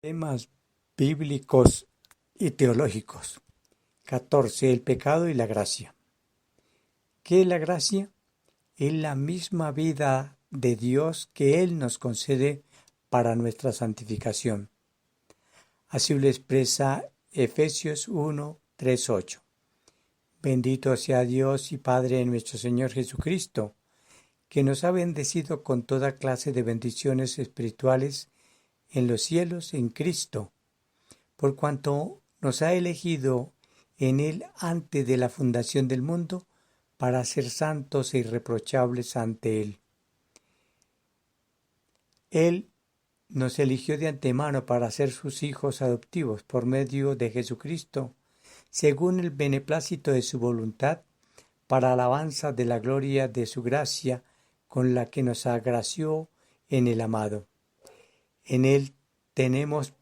Temas bíblicos y teológicos. 14. El pecado y la gracia. ¿Qué es la gracia? Es la misma vida de Dios que Él nos concede para nuestra santificación. Así lo expresa Efesios 1, 3, 8. Bendito sea Dios y Padre de nuestro Señor Jesucristo, que nos ha bendecido con toda clase de bendiciones espirituales en los cielos en Cristo, por cuanto nos ha elegido en Él antes de la fundación del mundo para ser santos e irreprochables ante Él. Él nos eligió de antemano para ser sus hijos adoptivos por medio de Jesucristo, según el beneplácito de su voluntad, para alabanza de la gloria de su gracia, con la que nos agració en el amado. En Él tenemos,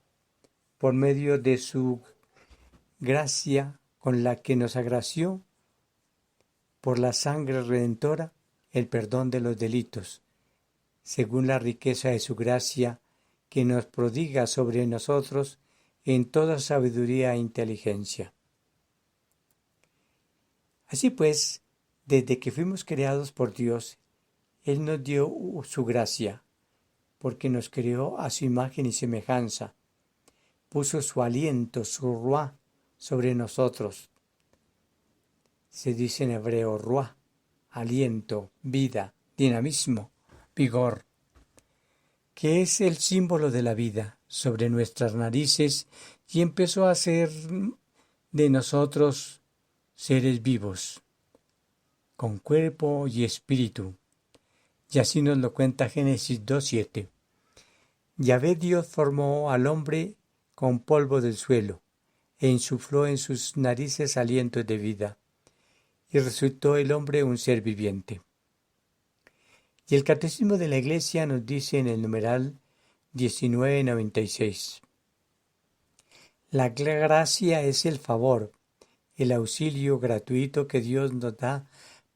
por medio de su gracia con la que nos agració, por la sangre redentora, el perdón de los delitos, según la riqueza de su gracia, que nos prodiga sobre nosotros en toda sabiduría e inteligencia. Así pues, desde que fuimos creados por Dios, Él nos dio su gracia, porque nos creó a su imagen y semejanza, puso su aliento, su ruá, sobre nosotros. Se dice en hebreo ruá, aliento, vida, dinamismo, vigor, que es el símbolo de la vida sobre nuestras narices y empezó a ser de nosotros seres vivos, con cuerpo y espíritu. Y así nos lo cuenta Génesis 2:7. Yahvé Dios formó al hombre con polvo del suelo e insufló en sus narices aliento de vida, y resultó el hombre un ser viviente. Y el Catecismo de la Iglesia nos dice en el numeral 1996: la gracia es el favor, el auxilio gratuito que Dios nos da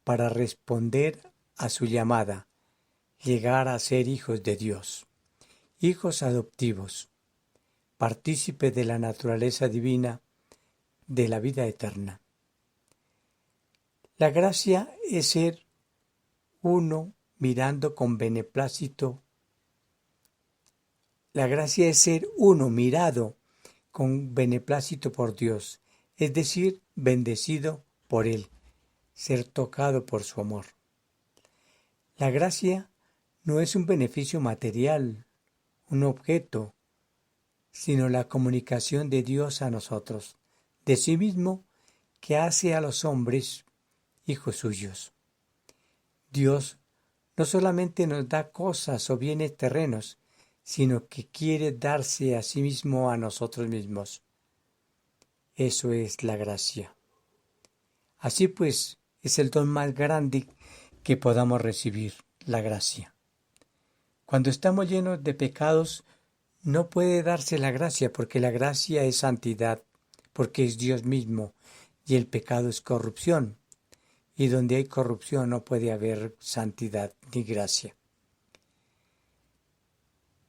para responder a su llamada, llegar a ser hijos de Dios, hijos adoptivos, partícipes de la naturaleza divina, de la vida eterna. La gracia es ser uno mirando con beneplácito. La gracia es ser uno mirado con beneplácito por Dios, es decir, bendecido por Él, ser tocado por su amor. La gracia no es un beneficio material, un objeto, sino la comunicación de Dios a nosotros, de sí mismo, que hace a los hombres hijos suyos. Dios no solamente nos da cosas o bienes terrenos, sino que quiere darse a sí mismo a nosotros mismos. Eso es la gracia. Así pues, es el don más grande que podamos recibir, la gracia. Cuando estamos llenos de pecados, no puede darse la gracia, porque la gracia es santidad, porque es Dios mismo, y el pecado es corrupción. Y donde hay corrupción no puede haber santidad ni gracia.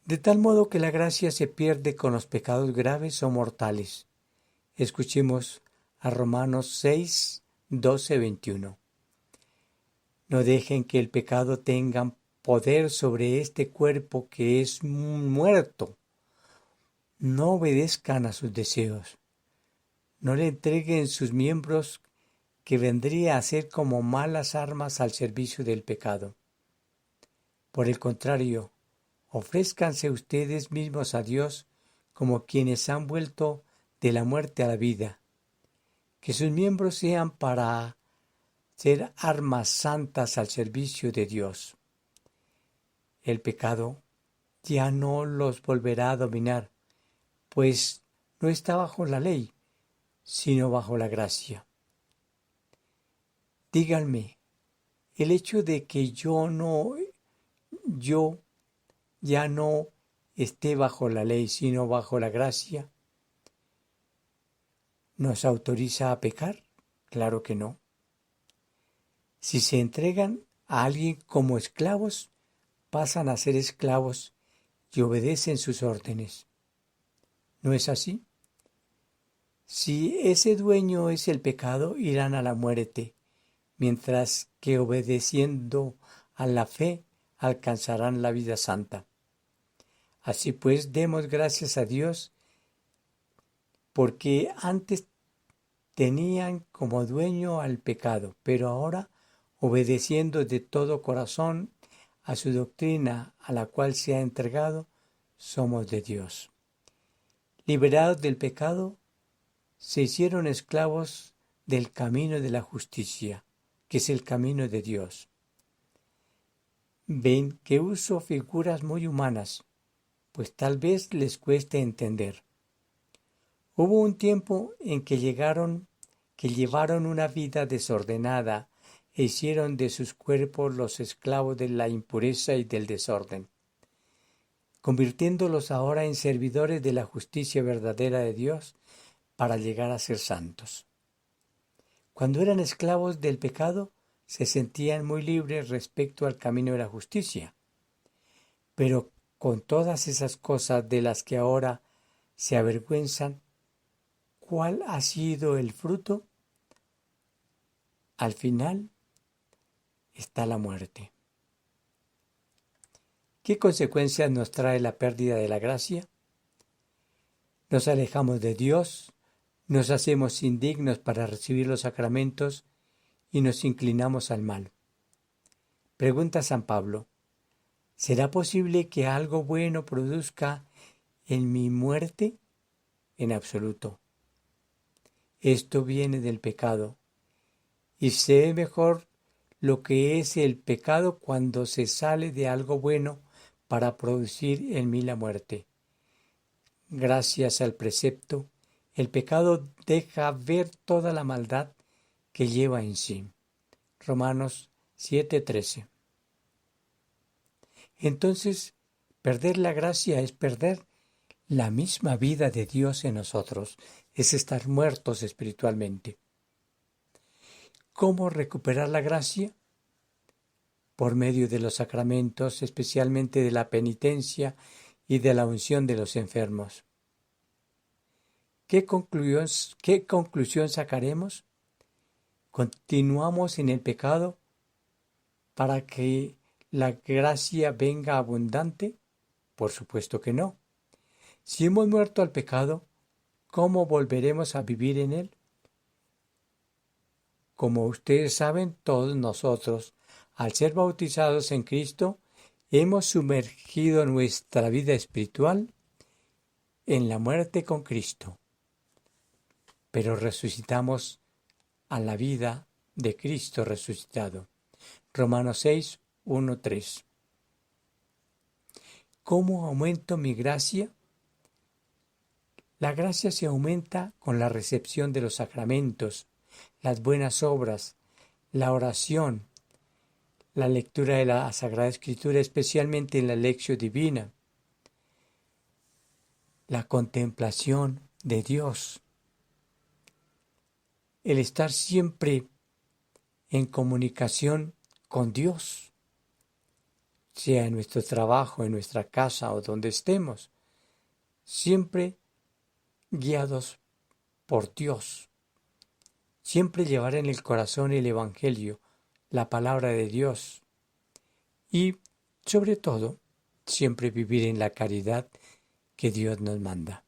De tal modo que la gracia se pierde con los pecados graves o mortales. Escuchemos a Romanos 6, 12, 21. No dejen que el pecado tenga poder sobre este cuerpo que es muerto. No obedezcan a sus deseos. No le entreguen sus miembros, que vendría a ser como malas armas al servicio del pecado. Por el contrario, ofrézcanse ustedes mismos a Dios como quienes han vuelto de la muerte a la vida. Que sus miembros sean para ser armas santas al servicio de Dios. El pecado ya no los volverá a dominar, pues no está bajo la ley, sino bajo la gracia. Díganme, el hecho de que yo ya no esté bajo la ley, sino bajo la gracia, ¿nos autoriza a pecar? Claro que no. Si se entregan a alguien como esclavos, pasan a ser esclavos y obedecen sus órdenes. ¿No es así? Si ese dueño es el pecado, irán a la muerte, mientras que obedeciendo a la fe alcanzarán la vida santa. Así pues, demos gracias a Dios porque antes tenían como dueño al pecado, pero ahora, obedeciendo de todo corazón a su doctrina a la cual se ha entregado, somos de Dios. Liberados del pecado, se hicieron esclavos del camino de la justicia, que es el camino de Dios. Ven que uso figuras muy humanas, pues tal vez les cueste entender. Hubo un tiempo en que llevaron una vida desordenada e hicieron de sus cuerpos los esclavos de la impureza y del desorden, convirtiéndolos ahora en servidores de la justicia verdadera de Dios para llegar a ser santos. Cuando eran esclavos del pecado, se sentían muy libres respecto al camino de la justicia, pero con todas esas cosas de las que ahora se avergüenzan, ¿cuál ha sido el fruto? Al final está la muerte. ¿Qué consecuencias nos trae la pérdida de la gracia? Nos alejamos de Dios, nos hacemos indignos para recibir los sacramentos y nos inclinamos al mal. Pregunta San Pablo: ¿será posible que algo bueno produzca en mi muerte? En absoluto. Esto viene del pecado, y se ve mejor lo que es el pecado cuando se sale de algo bueno para producir en mí la muerte. Gracias al precepto, el pecado deja ver toda la maldad que lleva en sí. Romanos 7:13. Entonces, perder la gracia es perder la misma vida de Dios en nosotros, es estar muertos espiritualmente. ¿Cómo recuperar la gracia? Por medio de los sacramentos, especialmente de la penitencia y de la unción de los enfermos. ¿Qué conclusión sacaremos? ¿Continuamos en el pecado para que la gracia venga abundante? Por supuesto que no. Si hemos muerto al pecado, ¿cómo volveremos a vivir en él? Como ustedes saben, todos nosotros, al ser bautizados en Cristo, hemos sumergido nuestra vida espiritual en la muerte con Cristo, pero resucitamos a la vida de Cristo resucitado. Romanos 6, 1, 3. ¿Cómo aumento mi gracia? La gracia se aumenta con la recepción de los sacramentos, las buenas obras, la oración, la lectura de la Sagrada Escritura, especialmente en la Lectio Divina, la contemplación de Dios, el estar siempre en comunicación con Dios, sea en nuestro trabajo, en nuestra casa o donde estemos, siempre guiados por Dios. Siempre llevar en el corazón el Evangelio, la palabra de Dios y, sobre todo, siempre vivir en la caridad que Dios nos manda.